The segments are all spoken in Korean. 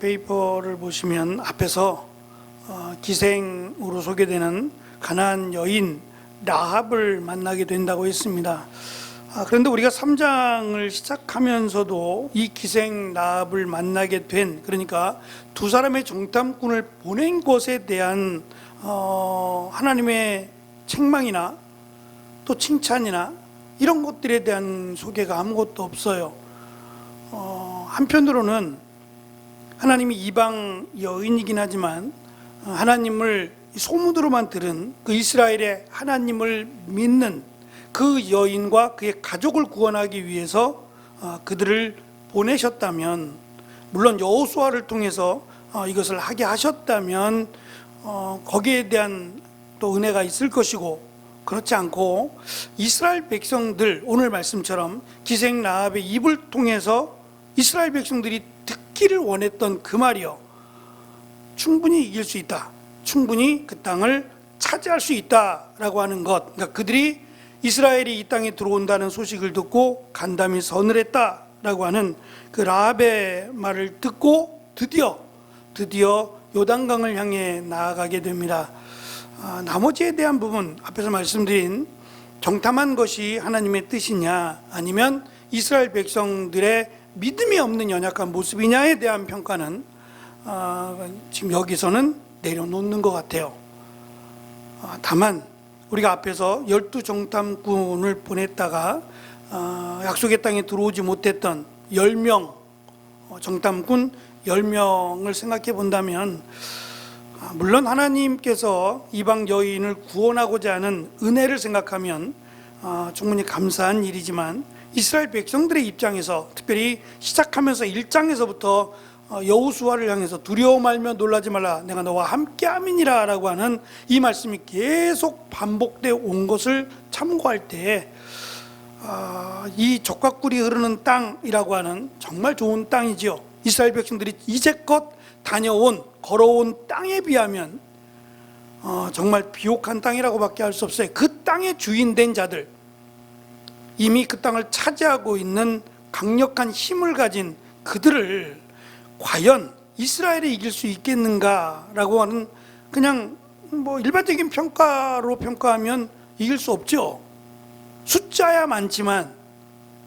뉴스페이퍼를 보시면 앞에서 기생으로 소개되는 가나안 여인 라합을 만나게 된다고 했습니다. 그런데 우리가 3장을 시작하면서도 이 기생 라합을 만나게 된, 그러니까 두 사람의 정탐꾼을 보낸 것에 대한 하나님의 책망이나 또 칭찬이나 이런 것들에 대한 소개가 아무것도 없어요. 한편으로는 하나님이 이방 여인이긴 하지만 하나님을 소문으로만 들은 그 이스라엘의 하나님을 믿는 그 여인과 그의 가족을 구원하기 위해서 그들을 보내셨다면, 물론 여호수아를 통해서 이것을 하게 하셨다면 거기에 대한 또 은혜가 있을 것이고, 그렇지 않고 이스라엘 백성들, 오늘 말씀처럼 기생 라합의 입을 통해서 이스라엘 백성들이 듣기를 원했던 그 말이요, 충분히 이길 수 있다, 충분히 그 땅을 차지할 수 있다라고 하는 것, 그러니까 그들이 이스라엘이 이 땅에 들어온다는 소식을 듣고 간담이 서늘했다라고 하는 그 라합의 말을 듣고 드디어 요단강을 향해 나아가게 됩니다. 나머지에 대한 부분, 앞에서 말씀드린 정탐한 것이 하나님의 뜻이냐, 아니면 이스라엘 백성들의 믿음이 없는 연약한 모습이냐에 대한 평가는 지금 여기서는 내려놓는 것 같아요. 다만 우리가 앞에서 12정탐꾼을 보냈다가 약속의 땅에 들어오지 못했던 10명, 정탐꾼 10명을 생각해 본다면, 물론 하나님께서 이방 여인을 구원하고자 하는 은혜를 생각하면 충분히 감사한 일이지만, 이스라엘 백성들의 입장에서, 특별히 시작하면서 1장에서부터 여호수아를 향해서 두려워 말며 놀라지 말라, 내가 너와 함께함이니라 라고 하는 이 말씀이 계속 반복되어 온 것을 참고할 때, 이 젖과 꿀이 흐르는 땅이라고 하는 정말 좋은 땅이지요. 이스라엘 백성들이 이제껏 다녀온, 걸어온 땅에 비하면 정말 비옥한 땅이라고 밖에 할 수 없어요. 그 땅의 주인된 자들, 이미 그 땅을 차지하고 있는 강력한 힘을 가진 그들을 과연 이스라엘이 이길 수 있겠는가라고 하는, 그냥 뭐 일반적인 평가로 평가하면 이길 수 없죠. 숫자야 많지만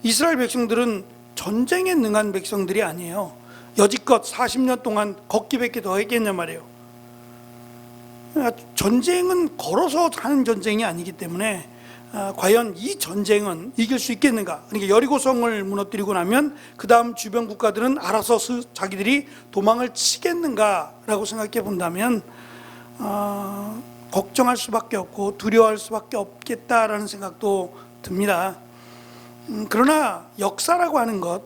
이스라엘 백성들은 전쟁에 능한 백성들이 아니에요. 여지껏 40년 동안 걷기밖에 더 했겠냐 말이에요. 전쟁은 걸어서 하는 전쟁이 아니기 때문에 과연 이 전쟁은 이길 수 있겠는가. 그러니까 여리고성을 무너뜨리고 나면 그 다음 주변 국가들은 알아서 자기들이 도망을 치겠는가라고 생각해 본다면 걱정할 수밖에 없고 두려워할 수밖에 없겠다라는 생각도 듭니다. 그러나 역사라고 하는 것,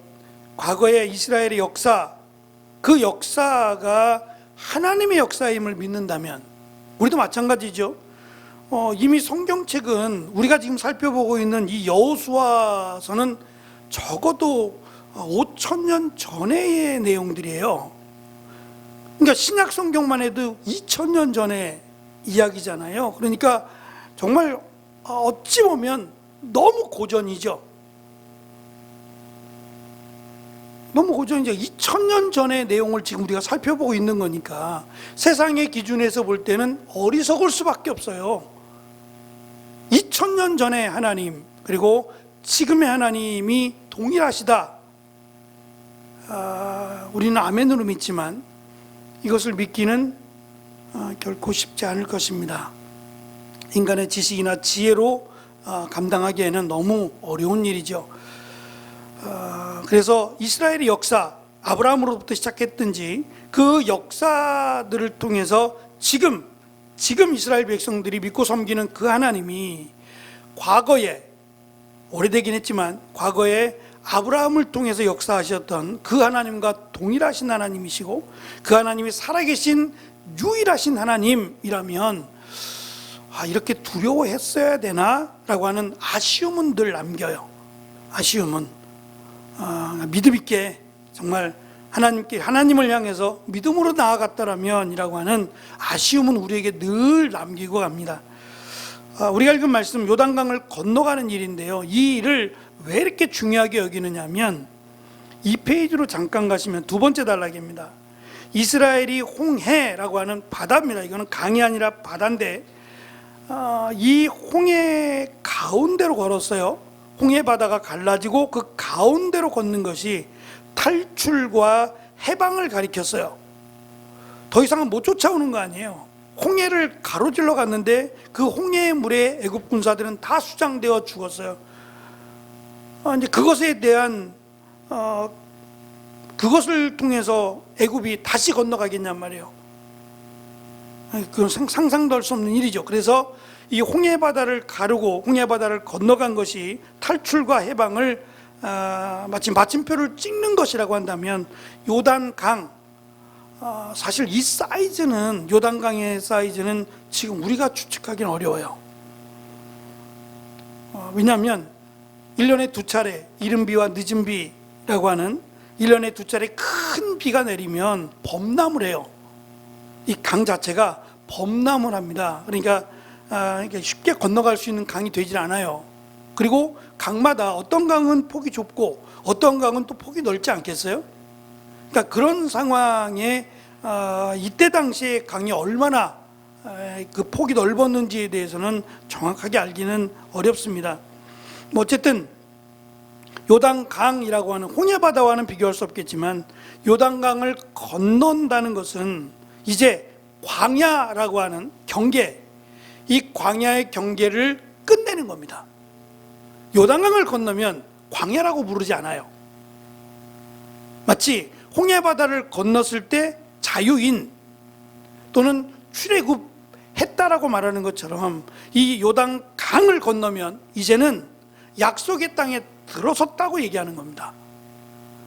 과거의 이스라엘의 역사, 그 역사가 하나님의 역사임을 믿는다면, 우리도 마찬가지죠. 이미 성경책은 우리가 지금 살펴보고 있는 이 여호수아서는 적어도 5,000년 전의 내용들이에요. 그러니까 신약 성경만 해도 2,000년 전의 이야기잖아요. 그러니까 정말 어찌 보면 너무 고전이죠. 너무 고전이죠. 2,000년 전의 내용을 지금 우리가 살펴보고 있는 거니까 세상의 기준에서 볼 때는 어리석을 수밖에 없어요. 2,000년 전의 하나님, 그리고 지금의 하나님이 동일하시다. 우리는 아멘으로 믿지만 이것을 믿기는 결코 쉽지 않을 것입니다. 인간의 지식이나 지혜로 감당하기에는 너무 어려운 일이죠. 그래서 이스라엘의 역사, 아브라함으로부터 시작했든지 그 역사들을 통해서 지금 이스라엘 백성들이 믿고 섬기는 그 하나님이 과거에, 오래되긴 했지만 과거에 아브라함을 통해서 역사하셨던 그 하나님과 동일하신 하나님이시고, 그 하나님이 살아계신 유일하신 하나님이라면 이렇게 두려워했어야 되나? 라고 하는 아쉬움은 늘 남겨요. 아쉬움은 믿음 있게 정말 하나님을 향해서 믿음으로 나아갔다라면 이라고 하는 아쉬움은 우리에게 늘 남기고 갑니다. 우리가 읽은 말씀, 요단강을 건너가는 일인데요, 이 일을 왜 이렇게 중요하게 여기느냐면 2페이지로 잠깐 가시면 두 번째 단락입니다. 이스라엘이 홍해라고 하는 바다입니다. 이거는 강이 아니라 바다인데 이 홍해 가운데로 걸었어요. 홍해 바다가 갈라지고 그 가운데로 걷는 것이 탈출과 해방을 가리켰어요. 더 이상은 못 쫓아오는 거 아니에요. 홍해를 가로질러 갔는데 그 홍해의 물에 애굽 군사들은 다 수장되어 죽었어요. 이제 그것에 대한 그것을 통해서 애굽이 다시 건너가겠냔 말이에요. 그건 상상도 할 수 없는 일이죠. 그래서 이 홍해 바다를 가르고 홍해 바다를 건너간 것이 탈출과 해방을 마치 마침표를 찍는 것이라고 한다면 요단강, 사실 이 사이즈는, 요단강의 사이즈는 지금 우리가 추측하기는 어려워요. 왜냐하면 1년에 두 차례 이른 비와 늦은 비라고 하는 1년에 두 차례 큰 비가 내리면 범람을 해요. 이 강 자체가 범람을 합니다. 그러니까 쉽게 건너갈 수 있는 강이 되질 않아요. 그리고 강마다 어떤 강은 폭이 좁고 어떤 강은 또 폭이 넓지 않겠어요? 그러니까 그런 상황에 이때 당시에 강이 얼마나 그 폭이 넓었는지에 대해서는 정확하게 알기는 어렵습니다. 어쨌든 요단강이라고 하는 홍해바다와는 비교할 수 없겠지만 요단강을 건넌다는 것은 이제 광야라고 하는 경계, 이 광야의 경계를 끝내는 겁니다. 요단강을 건너면 광야라고 부르지 않아요. 마치 홍해바다를 건넜을 때 자유인 또는 출애굽했다라고 말하는 것처럼 이 요단강을 건너면 이제는 약속의 땅에 들어섰다고 얘기하는 겁니다.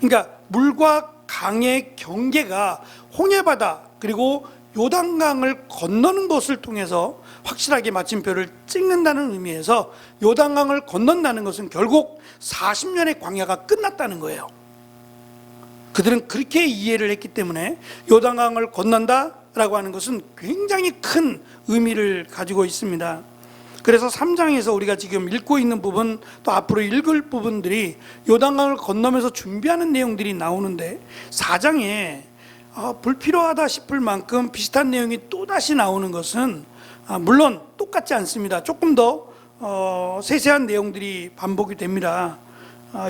그러니까 물과 강의 경계가 홍해바다 그리고 요단강을 건너는 것을 통해서 확실하게 마침표를 찍는다는 의미에서 요단강을 건넌다는 것은 결국 40년의 광야가 끝났다는 거예요. 그들은 그렇게 이해를 했기 때문에 요단강을 건넌다라고 하는 것은 굉장히 큰 의미를 가지고 있습니다. 그래서 3장에서 우리가 지금 읽고 있는 부분, 또 앞으로 읽을 부분들이 요단강을 건너면서 준비하는 내용들이 나오는데 4장에 불필요하다 싶을 만큼 비슷한 내용이 또다시 나오는 것은 물론 똑같지 않습니다. 조금 더 세세한 내용들이 반복이 됩니다.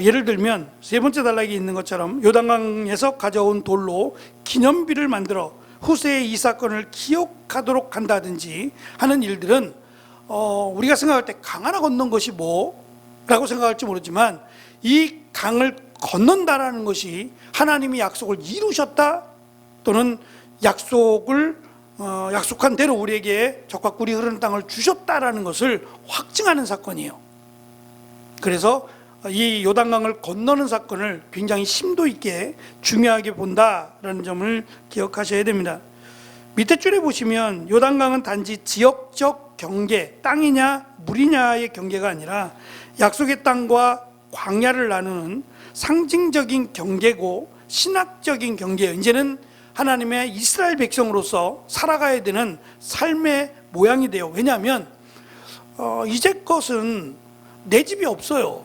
예를 들면 세 번째 단락에 있는 것처럼 요단강에서 가져온 돌로 기념비를 만들어 후세의 이 사건을 기억하도록 한다든지 하는 일들은 우리가 생각할 때 강 하나 건넌 것이 뭐라고 생각할지 모르지만 이 강을 건넌다라는 것이 하나님이 약속을 이루셨다 또는 약속한 대로 우리에게 적과 꿀이 흐르는 땅을 주셨다라는 것을 확증하는 사건이에요. 그래서 이 요단강을 건너는 사건을 굉장히 심도 있게 중요하게 본다라는 점을 기억하셔야 됩니다. 밑에 줄에 보시면 요단강은 단지 지역적 경계, 땅이냐 물이냐의 경계가 아니라 약속의 땅과 광야를 나누는 상징적인 경계고 신학적인 경계예요. 이제는 하나님의 이스라엘 백성으로서 살아가야 되는 삶의 모양이 돼요. 왜냐하면 이제껏은 내 집이 없어요.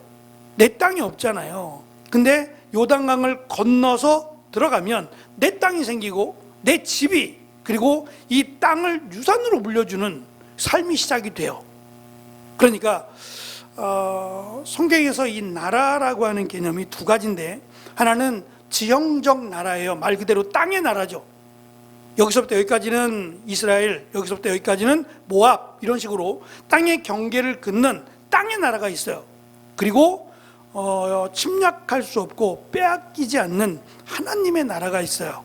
내 땅이 없잖아요. 근데 요단강을 건너서 들어가면 내 땅이 생기고 내 집이, 그리고 이 땅을 유산으로 물려주는 삶이 시작이 돼요. 그러니까 성경에서 이 나라라고 하는 개념이 두 가지인데, 하나는 지형적 나라예요. 말 그대로 땅의 나라죠. 여기서부터 여기까지는 이스라엘, 여기서부터 여기까지는 모압, 이런 식으로 땅의 경계를 긋는 땅의 나라가 있어요. 그리고 침략할 수 없고 빼앗기지 않는 하나님의 나라가 있어요.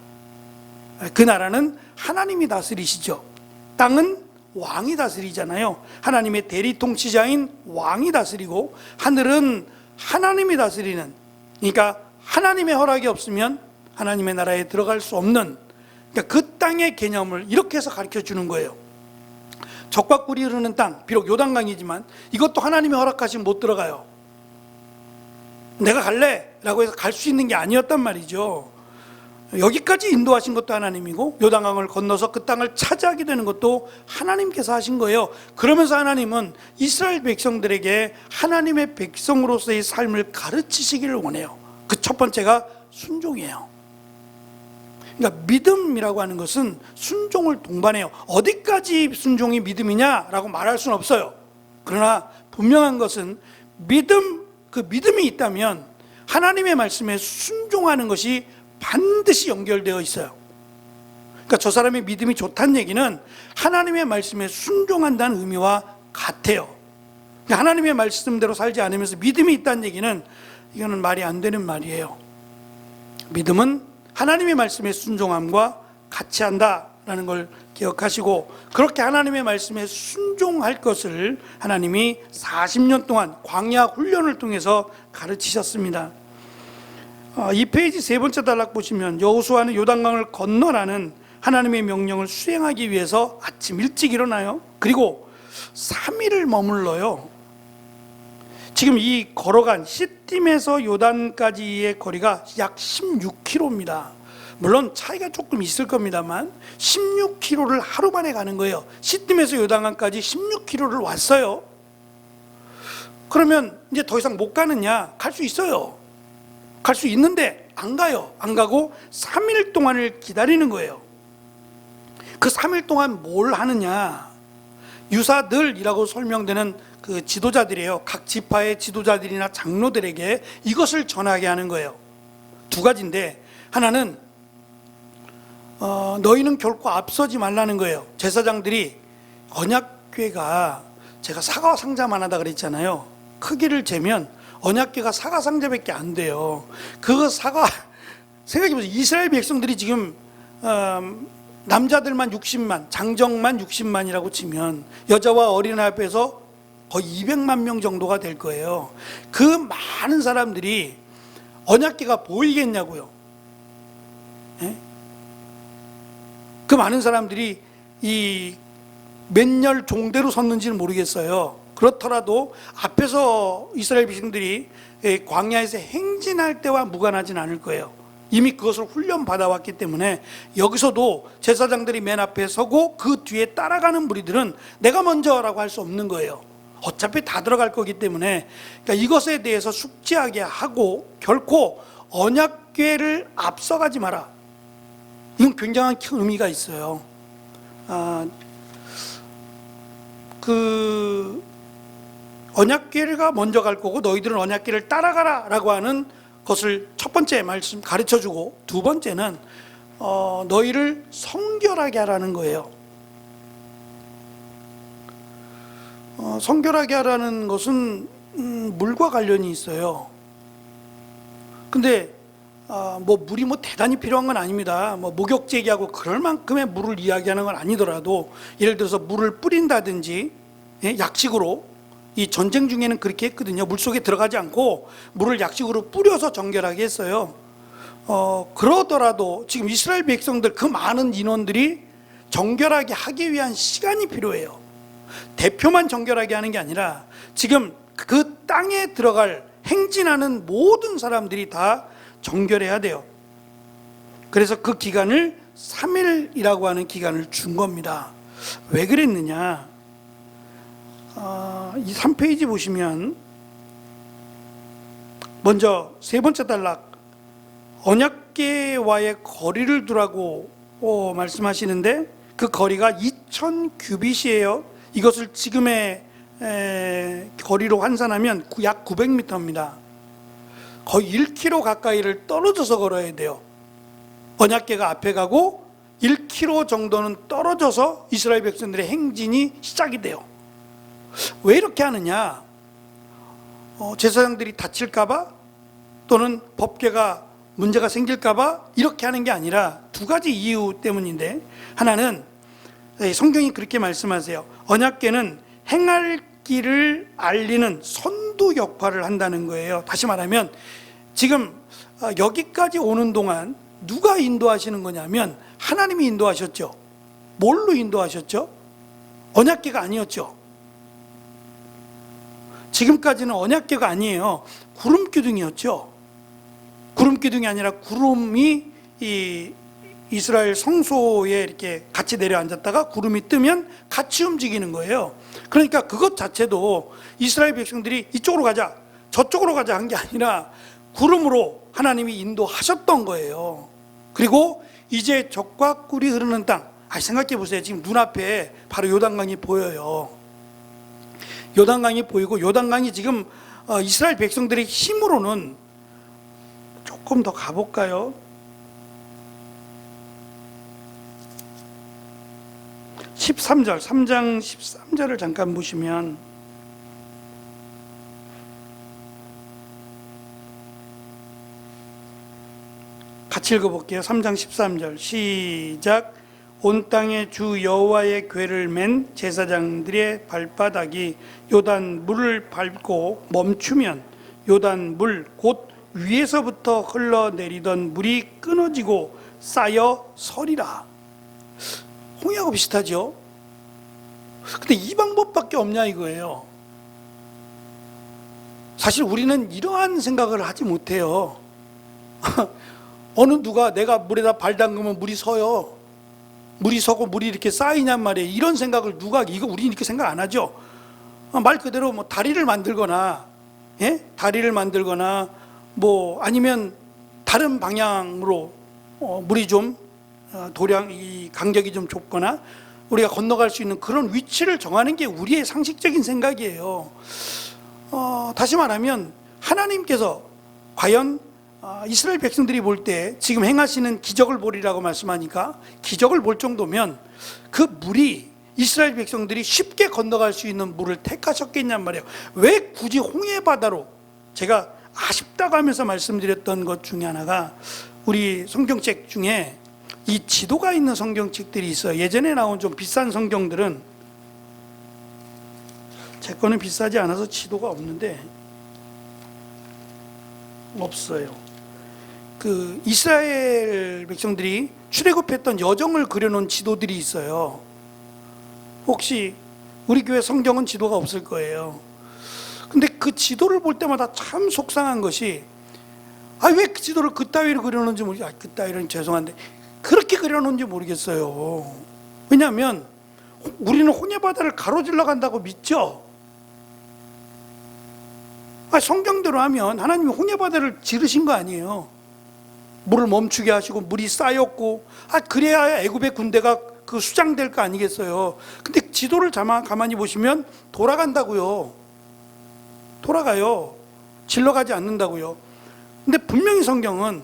그 나라는 하나님이 다스리시죠. 땅은 왕이 다스리잖아요. 하나님의 대리 통치자인 왕이 다스리고, 하늘은 하나님이 다스리는, 그러니까 하나님의 허락이 없으면 하나님의 나라에 들어갈 수 없는, 그러니까 그 땅의 개념을 이렇게 해서 가르쳐 주는 거예요. 적과 꿀이 흐르는 땅, 비록 요단강이지만 이것도 하나님의 허락하시면 못 들어가요. 내가 갈래 라고 해서 갈 수 있는 게 아니었단 말이죠. 여기까지 인도하신 것도 하나님이고, 요단강을 건너서 그 땅을 차지하게 되는 것도 하나님께서 하신 거예요. 그러면서 하나님은 이스라엘 백성들에게 하나님의 백성으로서의 삶을 가르치시기를 원해요. 그 첫 번째가 순종이에요. 그러니까 믿음이라고 하는 것은 순종을 동반해요. 어디까지 순종이 믿음이냐라고 말할 수는 없어요. 그러나 분명한 것은 그 믿음이 있다면 하나님의 말씀에 순종하는 것이 반드시 연결되어 있어요. 그러니까 저 사람의 믿음이 좋다는 얘기는 하나님의 말씀에 순종한다는 의미와 같아요. 그러니까 하나님의 말씀대로 살지 않으면서 믿음이 있다는 얘기는 이거는 말이 안 되는 말이에요. 믿음은 하나님의 말씀에 순종함과 같이 한다라는 걸 기억하시고, 그렇게 하나님의 말씀에 순종할 것을 하나님이 40년 동안 광야 훈련을 통해서 가르치셨습니다. 이 페이지 세 번째 단락 보시면 여호수아는 요단강을 건너라는 하나님의 명령을 수행하기 위해서 아침 일찍 일어나요. 그리고 3일을 머물러요. 지금 이 걸어간 시딤에서 요단까지의 거리가 약 16km입니다. 물론 차이가 조금 있을 겁니다만 16km를 하루 만에 가는 거예요. 시딤에서 요단강까지 16km를 왔어요. 그러면 이제 더 이상 못 가느냐? 갈 수 있어요. 갈 수 있는데 안 가요. 안 가고 3일 동안을 기다리는 거예요. 그 3일 동안 뭘 하느냐? 유사들이라고 설명되는 그 지도자들이에요. 각 지파의 지도자들이나 장로들에게 이것을 전하게 하는 거예요. 두 가지인데, 하나는 너희는 결코 앞서지 말라는 거예요. 제사장들이 언약궤가, 제가 사과 상자만 하다 그랬잖아요. 크기를 재면 언약궤가 사과 상자밖에 안 돼요. 그 사과, 생각해보세요. 이스라엘 백성들이 지금 남자들만 60만, 장정만 60만이라고 치면 여자와 어린아이 앞에서 거의 200만 명 정도가 될 거예요. 그 많은 사람들이 언약궤가 보이겠냐고요. 예? 그 많은 사람들이 이 몇 열 종대로 섰는지는 모르겠어요. 그렇더라도 앞에서 이스라엘 백성들이 광야에서 행진할 때와 무관하진 않을 거예요. 이미 그것을 훈련받아 왔기 때문에 여기서도 제사장들이 맨 앞에 서고 그 뒤에 따라가는 무리들은 내가 먼저라고 할 수 없는 거예요. 어차피 다 들어갈 거기 때문에. 그러니까 이것에 대해서 숙지하게 하고, 결코 언약궤를 앞서가지 마라. 이건 굉장한 큰 의미가 있어요. 그 언약궤가 먼저 갈 거고 너희들은 언약궤를 따라가라 라고 하는 것을 첫 번째 말씀 가르쳐주고, 두 번째는 너희를 성결하게 하라는 거예요. 성결하게 하라는 것은 물과 관련이 있어요. 근데 뭐 물이 뭐 대단히 필요한 건 아닙니다. 뭐 목욕제기하고 그럴 만큼의 물을 이야기하는 건 아니더라도, 예를 들어서 물을 뿌린다든지, 약식으로, 이 전쟁 중에는 그렇게 했거든요. 물속에 들어가지 않고 물을 약식으로 뿌려서 정결하게 했어요. 그러더라도 지금 이스라엘 백성들 그 많은 인원들이 정결하게 하기 위한 시간이 필요해요. 대표만 정결하게 하는 게 아니라 지금 그 땅에 들어갈 행진하는 모든 사람들이 다 정결해야 돼요. 그래서 그 기간을 3일이라고 하는 기간을 준 겁니다. 왜 그랬느냐? 이 3페이지 보시면 먼저 세 번째 단락, 언약궤와의 거리를 두라고 말씀하시는데, 그 거리가 2000규빗이에요. 이것을 지금의 거리로 환산하면 약 900m입니다. 거의 1km 가까이를 떨어져서 걸어야 돼요. 언약궤가 앞에 가고 1km 정도는 떨어져서 이스라엘 백성들의 행진이 시작이 돼요. 왜 이렇게 하느냐? 제사장들이 다칠까봐, 또는 법궤가 문제가 생길까봐 이렇게 하는 게 아니라 두 가지 이유 때문인데, 하나는 성경이 그렇게 말씀하세요. 언약궤는 행할 길을 알리는 선두 역할을 한다는 거예요. 다시 말하면 지금 여기까지 오는 동안 누가 인도하시는 거냐면 하나님이 인도하셨죠. 뭘로 인도하셨죠? 언약궤가 아니었죠. 지금까지는 언약궤가 아니에요. 구름 기둥이었죠. 구름 기둥이 아니라 구름이 이 이스라엘 성소에 이렇게 같이 내려앉았다가 구름이 뜨면 같이 움직이는 거예요. 그러니까 그것 자체도 이스라엘 백성들이 이쪽으로 가자, 저쪽으로 가자 한 게 아니라 구름으로 하나님이 인도하셨던 거예요. 그리고 이제 적과 꿀이 흐르는 땅. 생각해 보세요. 지금 눈앞에 바로 요단강이 보여요. 요단강이 보이고, 요단강이 지금 이스라엘 백성들의 힘으로는, 조금 더 가볼까요? 13절, 3장 13절을 잠깐 보시면, 같이 읽어볼게요. 3장 13절 시작. 온 땅에 주 여호와의 궤를 맨 제사장들의 발바닥이 요단 물을 밟고 멈추면 요단 물 곧 위에서부터 흘러내리던 물이 끊어지고 쌓여 서리라. 홍해하고 비슷하죠? 근데 이 방법밖에 없냐 이거예요. 사실 우리는 이러한 생각을 하지 못해요. 어느 누가 내가 물에다 발 담그면 물이 서요. 물이 서고 물이 이렇게 쌓이냔 말이에요. 이런 생각을 이거 우리는 이렇게 생각 안 하죠. 말 그대로 뭐 다리를 만들거나, 다리를 만들거나, 뭐 아니면 다른 방향으로 물이 좀 이 간격이 좀 좁거나 우리가 건너갈 수 있는 그런 위치를 정하는 게 우리의 상식적인 생각이에요. 다시 말하면 하나님께서 과연 이스라엘 백성들이 볼 때 지금 행하시는 기적을 보리라고 말씀하니까 기적을 볼 정도면 그 물이 이스라엘 백성들이 쉽게 건너갈 수 있는 물을 택하셨겠냔 말이에요. 왜 굳이 홍해 바다로, 제가 아쉽다고 하면서 말씀드렸던 것 중에 하나가 우리 성경책 중에 이 지도가 있는 성경책들이 있어요. 예전에 나온 좀 비싼 성경들은, 제 거는 비싸지 않아서 지도가 없는데, 없어요. 그 이스라엘 백성들이 출애굽했던 여정을 그려놓은 지도들이 있어요. 혹시 우리 교회 성경은 지도가 없을 거예요. 근데 그 지도를 볼 때마다 참 속상한 것이, 왜 그 지도를 그따위로 그려놓은지 모르겠어요. 그따위로는 죄송한데 그렇게 그려놓은지 모르겠어요. 왜냐하면 우리는 홍해바다를 가로질러 간다고 믿죠. 성경대로 하면 하나님이 홍해바다를 지르신 거 아니에요. 물을 멈추게 하시고 물이 쌓였고, 그래야 애굽의 군대가 그 수장될 거 아니겠어요. 근데 지도를 가만히 보시면 돌아간다고요. 돌아가요. 질러가지 않는다고요. 근데 분명히 성경은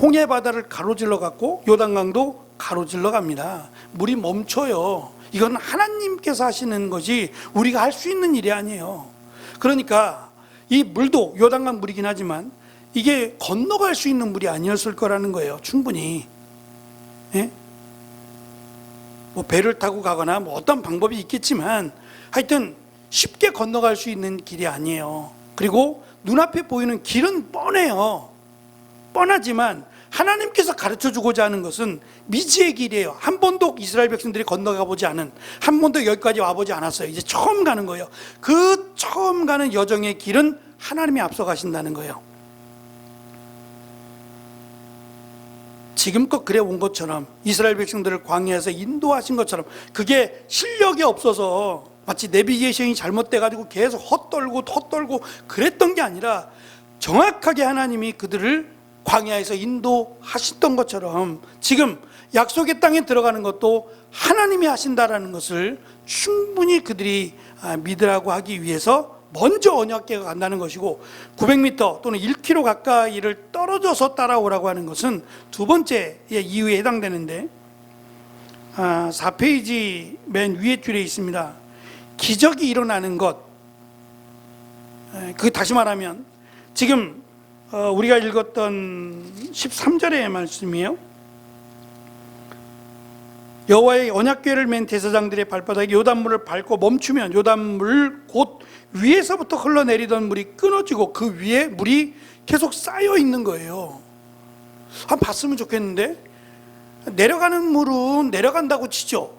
홍해바다를 가로질러 갔고 요단강도 가로질러 갑니다. 물이 멈춰요. 이건 하나님께서 하시는 것이 우리가 할 수 있는 일이 아니에요. 그러니까 이 물도 요단강 물이긴 하지만 이게 건너갈 수 있는 물이 아니었을 거라는 거예요. 충분히. 뭐 배를 타고 가거나 뭐 어떤 방법이 있겠지만 하여튼 쉽게 건너갈 수 있는 길이 아니에요. 그리고 눈앞에 보이는 길은 뻔해요. 뻔하지만 하나님께서 가르쳐주고자 하는 것은 미지의 길이에요. 한 번도 이스라엘 백성들이 건너가 보지 않은, 한 번도 여기까지 와보지 않았어요. 이제 처음 가는 거예요. 그 처음 가는 여정의 길은 하나님이 앞서 가신다는 거예요. 지금껏 그래 온 것처럼, 이스라엘 백성들을 광야에서 인도하신 것처럼, 그게 실력이 없어서 마치 내비게이션이 잘못돼가지고 계속 헛돌고 그랬던 게 아니라 정확하게 하나님이 그들을 광야에서 인도하셨던 것처럼 지금 약속의 땅에 들어가는 것도 하나님이 하신다라는 것을 충분히 그들이 믿으라고 하기 위해서 먼저 언약궤가 간다는 것이고, 900m 또는 1km 가까이를 떨어져서 따라오라고 하는 것은 두 번째 이유에 해당되는데, 4페이지 맨 위에 줄에 있습니다. 기적이 일어나는 것. 그 다시 말하면 지금 우리가 읽었던 13절의 말씀이에요. 여호와의 언약궤를 맨 제사장들의 발바닥에 요단물을 밟고 멈추면 요단물 곧 위에서부터 흘러내리던 물이 끊어지고 그 위에 물이 계속 쌓여 있는 거예요. 한번 봤으면 좋겠는데, 내려가는 물은 내려간다고 치죠.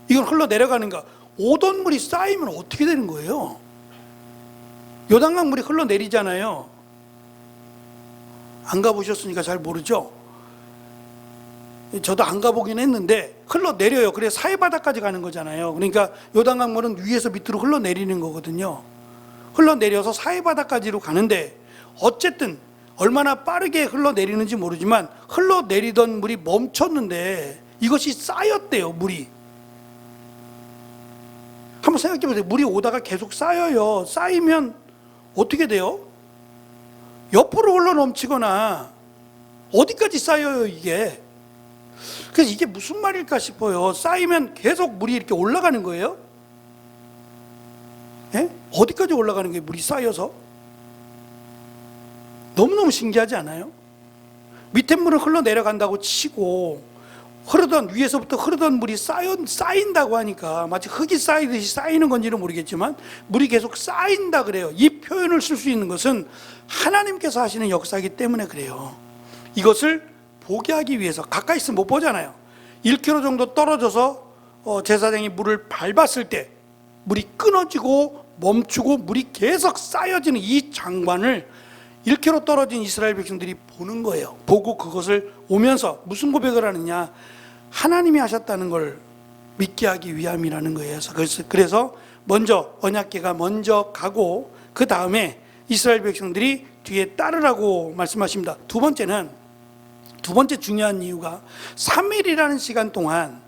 이건 흘러내려가는가. 오던 물이 쌓이면 어떻게 되는 거예요? 요단강 물이 흘러내리잖아요. 안 가보셨으니까 잘 모르죠. 저도 안 가보긴 했는데 흘러내려요. 그래 사해바다까지 가는 거잖아요. 그러니까 요단강 물은 위에서 밑으로 흘러내리는 거거든요. 흘러내려서 사해바다까지로 가는데, 어쨌든 얼마나 빠르게 흘러내리는지 모르지만 흘러내리던 물이 멈췄는데 이것이 쌓였대요. 물이. 한번 생각해 보세요. 물이 오다가 계속 쌓여요. 쌓이면 어떻게 돼요? 옆으로 흘러 넘치거나 어디까지 쌓여요 이게. 그래서 이게 무슨 말일까 싶어요. 쌓이면 계속 물이 이렇게 올라가는 거예요. 예? 어디까지 올라가는 거예요 물이 쌓여서? 너무너무 신기하지 않아요? 밑에 물은 흘러내려간다고 치고 위에서부터 흐르던 물이 쌓인다고 하니까 마치 흙이 쌓이듯이 쌓이는 건지는 모르겠지만 물이 계속 쌓인다 그래요. 이 표현을 쓸 수 있는 것은 하나님께서 하시는 역사이기 때문에 그래요. 이것을 보게 하기 위해서, 가까이 있으면 못 보잖아요. 1km 정도 떨어져서 제사장이 물을 밟았을 때 물이 끊어지고 멈추고 물이 계속 쌓여지는 이 장관을 1km 떨어진 이스라엘 백성들이 보는 거예요. 보고 그것을 오면서 무슨 고백을 하느냐, 하나님이 하셨다는 걸 믿게 하기 위함이라는 거예요. 그래서 먼저 언약궤가 먼저 가고 그 다음에 이스라엘 백성들이 뒤에 따르라고 말씀하십니다. 두 번째 중요한 이유가 3일이라는 시간 동안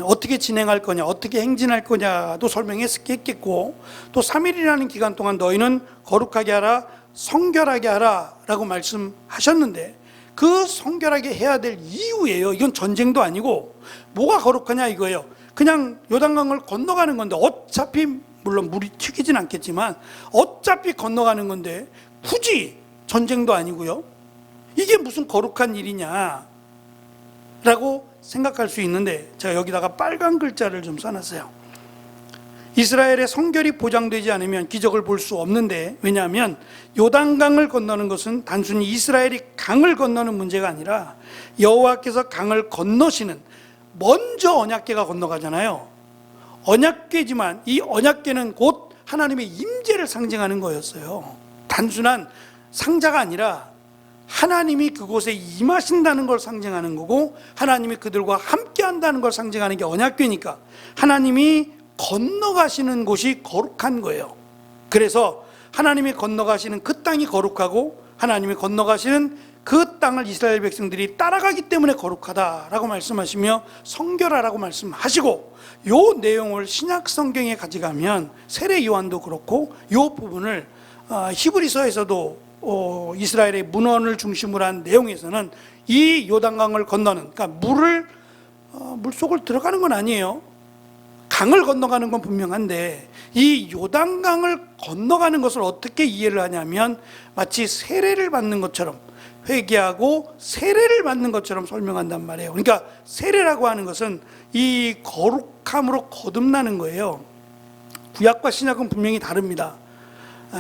어떻게 진행할 거냐, 어떻게 행진할 거냐도 설명했겠고, 또 3일이라는 기간 동안 너희는 거룩하게 하라, 성결하게 하라 라고 말씀하셨는데, 그 성결하게 해야 될 이유예요. 이건 전쟁도 아니고 뭐가 거룩하냐 이거예요. 그냥 요단강을 건너가는 건데, 어차피 물론 물이 튀기진 않겠지만 어차피 건너가는 건데 굳이 전쟁도 아니고요. 이게 무슨 거룩한 일이냐 라고 생각할 수 있는데, 제가 여기다가 빨간 글자를 좀 써놨어요. 이스라엘의 성결이 보장되지 않으면 기적을 볼 수 없는데, 왜냐하면 요단강을 건너는 것은 단순히 이스라엘이 강을 건너는 문제가 아니라 여호와께서 강을 건너시는, 먼저 언약궤가 건너가잖아요. 언약궤지만 이 언약궤는 곧 하나님의 임재를 상징하는 거였어요. 단순한 상자가 아니라 하나님이 그곳에 임하신다는 걸 상징하는 거고, 하나님이 그들과 함께 한다는 걸 상징하는 게 언약궤니까 하나님이 건너가시는 곳이 거룩한 거예요. 그래서 하나님이 건너가시는 그 땅이 거룩하고, 하나님이 건너가시는 그 땅을 이스라엘 백성들이 따라가기 때문에 거룩하다라고 말씀하시며 성결하라고 말씀하시고, 요 내용을 신약 성경에 가져가면 세례 요한도 그렇고, 요 부분을 히브리서에서도 이스라엘의 문헌을 중심으로 한 내용에서는 이 요단강을 건너는, 그러니까 물속을 들어가는 건 아니에요. 강을 건너가는 건 분명한데, 이 요단강을 건너가는 것을 어떻게 이해를 하냐면 마치 세례를 받는 것처럼, 회개하고 세례를 받는 것처럼 설명한단 말이에요. 그러니까 세례라고 하는 것은 이 거룩함으로 거듭나는 거예요. 구약과 신약은 분명히 다릅니다.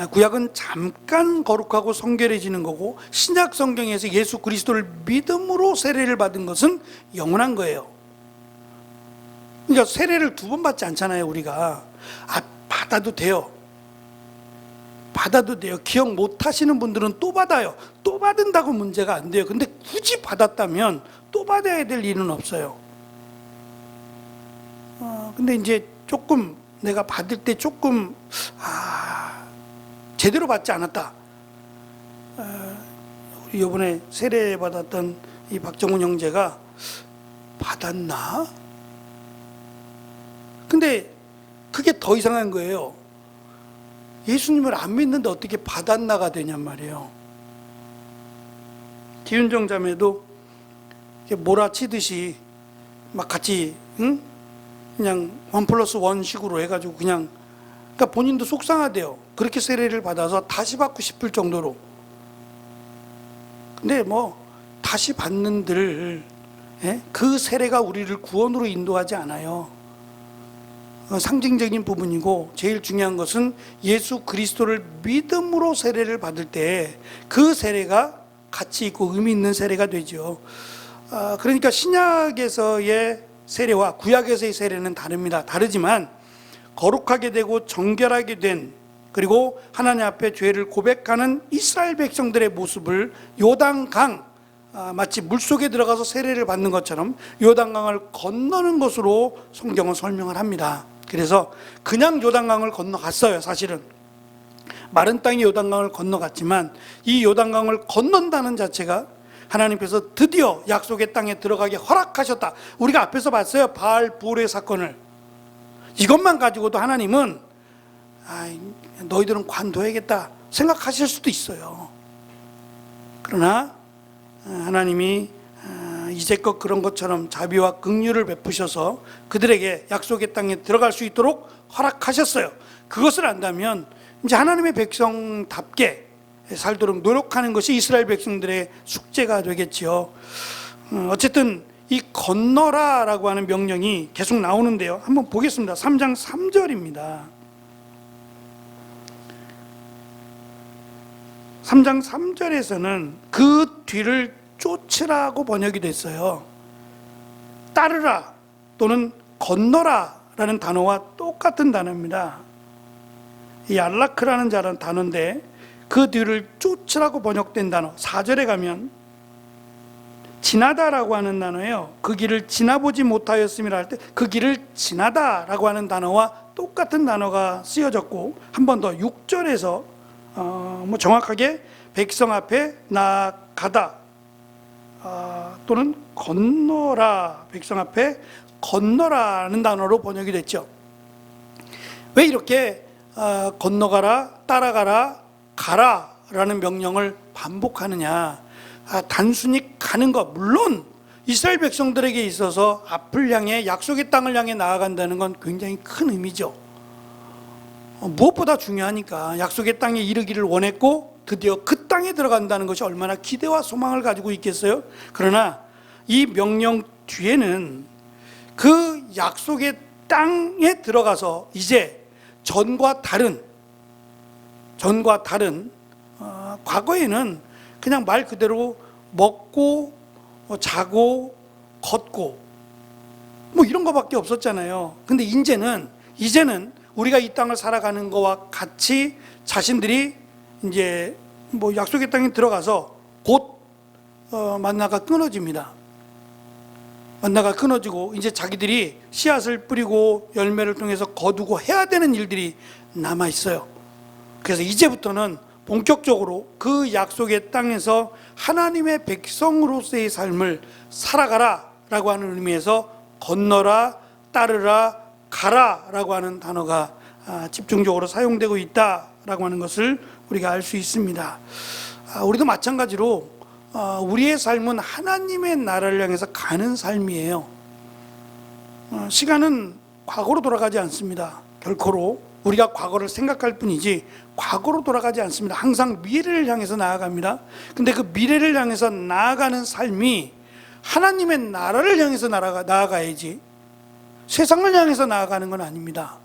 구약은 잠깐 거룩하고 성결해지는 거고, 신약 성경에서 예수 그리스도를 믿음으로 세례를 받은 것은 영원한 거예요. 그러니까 세례를 2번 받지 않잖아요 우리가. 받아도 돼요. 기억 못 하시는 분들은 또 받아요. 또 받은다고 문제가 안 돼요. 근데 굳이 받았다면 또 받아야 될 일은 없어요. 근데 이제 조금 내가 받을 때 조금 제대로 받지 않았다. 우리 이번에 세례 받았던 이 박정훈 형제가 받았나? 근데 그게 더 이상한 거예요. 예수님을 안 믿는데 어떻게 받았나가 되냔 말이에요. 기윤정 자매도 몰아치듯이 막 같이 그냥 1+1 식으로 해가지고 그러니까 본인도 속상하대요. 그렇게 세례를 받아서 다시 받고 싶을 정도로. 근데 다시 받는들 그 세례가 우리를 구원으로 인도하지 않아요. 상징적인 부분이고, 제일 중요한 것은 예수 그리스도를 믿음으로 세례를 받을 때 그 세례가 가치 있고 의미 있는 세례가 되죠. 그러니까 신약에서의 세례와 구약에서의 세례는 다르지만 거룩하게 되고 정결하게 된, 그리고 하나님 앞에 죄를 고백하는 이스라엘 백성들의 모습을 요단강, 마치 물속에 들어가서 세례를 받는 것처럼 요단강을 건너는 것으로 성경은 설명을 합니다. 그래서 그냥 요단강을 건너갔어요. 사실은 마른 땅의 요단강을 건너갔지만 이 요단강을 건넌다는 자체가 하나님께서 드디어 약속의 땅에 들어가게 허락하셨다. 우리가 앞에서 봤어요. 바알 부울의 사건을. 이것만 가지고도 하나님은 너희들은 관둬야겠다 생각하실 수도 있어요. 그러나 하나님이 이제껏 그런 것처럼 자비와 긍휼을 베푸셔서 그들에게 약속의 땅에 들어갈 수 있도록 허락하셨어요. 그것을 안다면 이제 하나님의 백성답게 살도록 노력하는 것이 이스라엘 백성들의 숙제가 되겠지요. 어쨌든 이 건너라라고 하는 명령이 계속 나오는데요. 한번 보겠습니다. 3장 3절입니다. 3장 3절에서는 그 뒤를 쫓으라고 번역이 됐어요. 따르라 또는 건너라 라는 단어와 똑같은 단어입니다. 이 알라크라는 단어인데 그 뒤를 쫓으라고 번역된 단어, 4절에 가면 지나다라고 하는 단어예요. 그 길을 지나보지 못하였음이라 할 때 그 길을 지나다라고 하는 단어와 똑같은 단어가 쓰여졌고, 한 번 더 6절에서 정확하게 백성 앞에 나아가다 또는 건너라, 백성 앞에 건너라는 단어로 번역이 됐죠. 왜 이렇게 건너가라, 따라가라, 가라라는 명령을 반복하느냐? 단순히 가는 것, 물론 이스라엘 백성들에게 있어서 앞을 향해 약속의 땅을 향해 나아간다는 건 굉장히 큰 의미죠. 무엇보다 중요하니까 약속의 땅에 이르기를 원했고 드디어 그 땅에 들어간다는 것이 얼마나 기대와 소망을 가지고 있겠어요. 그러나 이 명령 뒤에는 그 약속의 땅에 들어가서 이제 전과 다른 과거에는 그냥 말 그대로 먹고 자고 걷고 뭐 이런 거밖에 없었잖아요. 근데 이제는 우리가 이 땅을 살아가는 거와 같이 자신들이 이제 뭐 약속의 땅에 들어가서 곧 만나가 끊어집니다. 만나가 끊어지고 이제 자기들이 씨앗을 뿌리고 열매를 통해서 거두고 해야 되는 일들이 남아 있어요. 그래서 이제부터는 본격적으로 그 약속의 땅에서 하나님의 백성으로서의 삶을 살아가라 라고 하는 의미에서 건너라, 따르라, 가라 라고 하는 단어가 집중적으로 사용되고 있다라고 하는 것을 우리가 알 수 있습니다. 우리도 마찬가지로 우리의 삶은 하나님의 나라를 향해서 가는 삶이에요. 시간은 과거로 돌아가지 않습니다. 결코로 우리가 과거를 생각할 뿐이지 과거로 돌아가지 않습니다. 항상 미래를 향해서 나아갑니다. 근데 그 미래를 향해서 나아가는 삶이 하나님의 나라를 향해서 나아가야지 세상을 향해서 나아가는 건 아닙니다.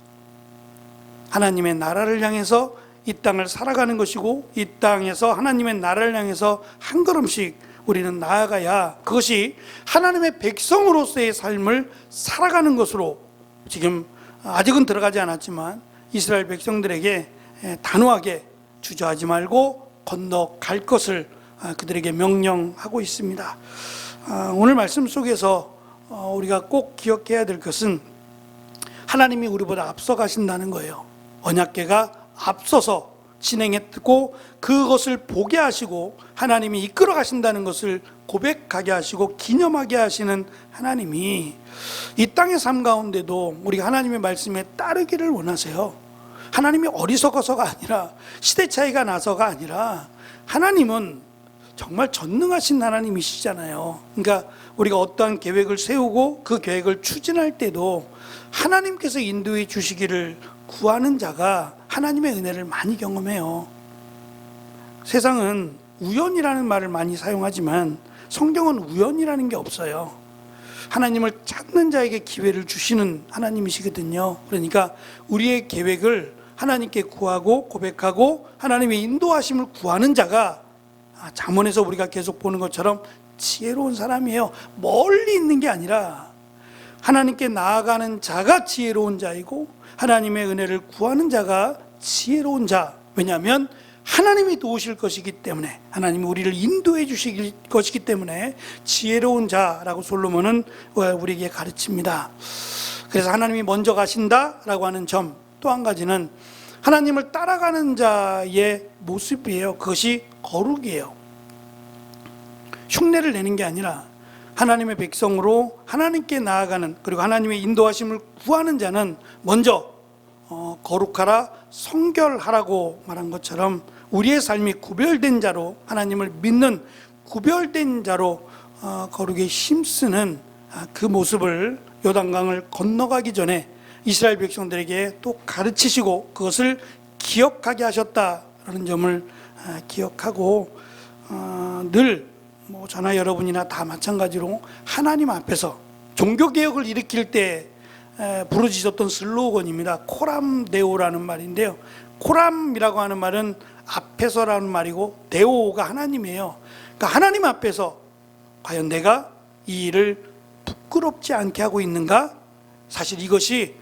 하나님의 나라를 향해서 이 땅을 살아가는 것이고 이 땅에서 하나님의 나라를 향해서 한 걸음씩 우리는 나아가야 그것이 하나님의 백성으로서의 삶을 살아가는 것으로 지금 아직은 들어가지 않았지만 이스라엘 백성들에게 단호하게 주저하지 말고 건너갈 것을 그들에게 명령하고 있습니다. 오늘 말씀 속에서 우리가 꼭 기억해야 될 것은 하나님이 우리보다 앞서 가신다는 거예요. 언약궤가 앞서서 진행했고 그것을 보게 하시고 하나님이 이끌어 가신다는 것을 고백하게 하시고 기념하게 하시는 하나님이 이 땅의 삶 가운데도 우리가 하나님의 말씀에 따르기를 원하세요. 하나님이 어리석어서가 아니라 시대 차이가 나서가 아니라 하나님은 정말 전능하신 하나님이시잖아요. 그러니까 우리가 어떠한 계획을 세우고 그 계획을 추진할 때도 하나님께서 인도해 주시기를 구하는 자가 하나님의 은혜를 많이 경험해요. 세상은 우연이라는 말을 많이 사용하지만 성경은 우연이라는 게 없어요. 하나님을 찾는 자에게 기회를 주시는 하나님이시거든요. 그러니까 우리의 계획을 하나님께 구하고 고백하고 하나님의 인도하심을 구하는 자가 잠언에서 우리가 계속 보는 것처럼 지혜로운 사람이에요. 멀리 있는 게 아니라 하나님께 나아가는 자가 지혜로운 자이고 하나님의 은혜를 구하는 자가 지혜로운 자. 왜냐하면 하나님이 도우실 것이기 때문에, 하나님이 우리를 인도해 주실 것이기 때문에 지혜로운 자라고 솔로몬은 우리에게 가르칩니다. 그래서 하나님이 먼저 가신다라고 하는 점, 또 한 가지는 하나님을 따라가는 자의 모습이에요. 그것이 거룩이에요. 흉내를 내는 게 아니라 하나님의 백성으로 하나님께 나아가는, 그리고 하나님의 인도하심을 구하는 자는 먼저 거룩하라, 성결하라고 말한 것처럼 우리의 삶이 구별된 자로, 하나님을 믿는 구별된 자로 거룩에 힘쓰는 그 모습을 요단강을 건너가기 전에 이스라엘 백성들에게 또 가르치시고 그것을 기억하게 하셨다라는 점을 기억하고, 늘 저나 여러분이나 다 마찬가지로 하나님 앞에서 종교개혁을 일으킬 때 부르짖었던 슬로건입니다. 코람 데오라는 말인데요, 코람이라고 하는 말은 앞에서라는 말이고 데오가 하나님이에요. 그러니까 하나님 앞에서 과연 내가 이 일을 부끄럽지 않게 하고 있는가? 사실 이것이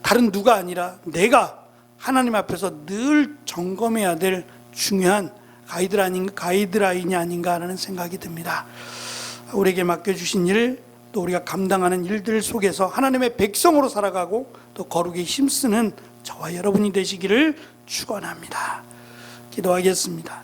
다른 누가 아니라 내가 하나님 앞에서 늘 점검해야 될 중요한 가이드라인이 아닌가라는 생각이 듭니다. 우리에게 맡겨주신 일, 또 우리가 감당하는 일들 속에서 하나님의 백성으로 살아가고 또 거룩에 힘쓰는 저와 여러분이 되시기를 축원합니다. 기도하겠습니다.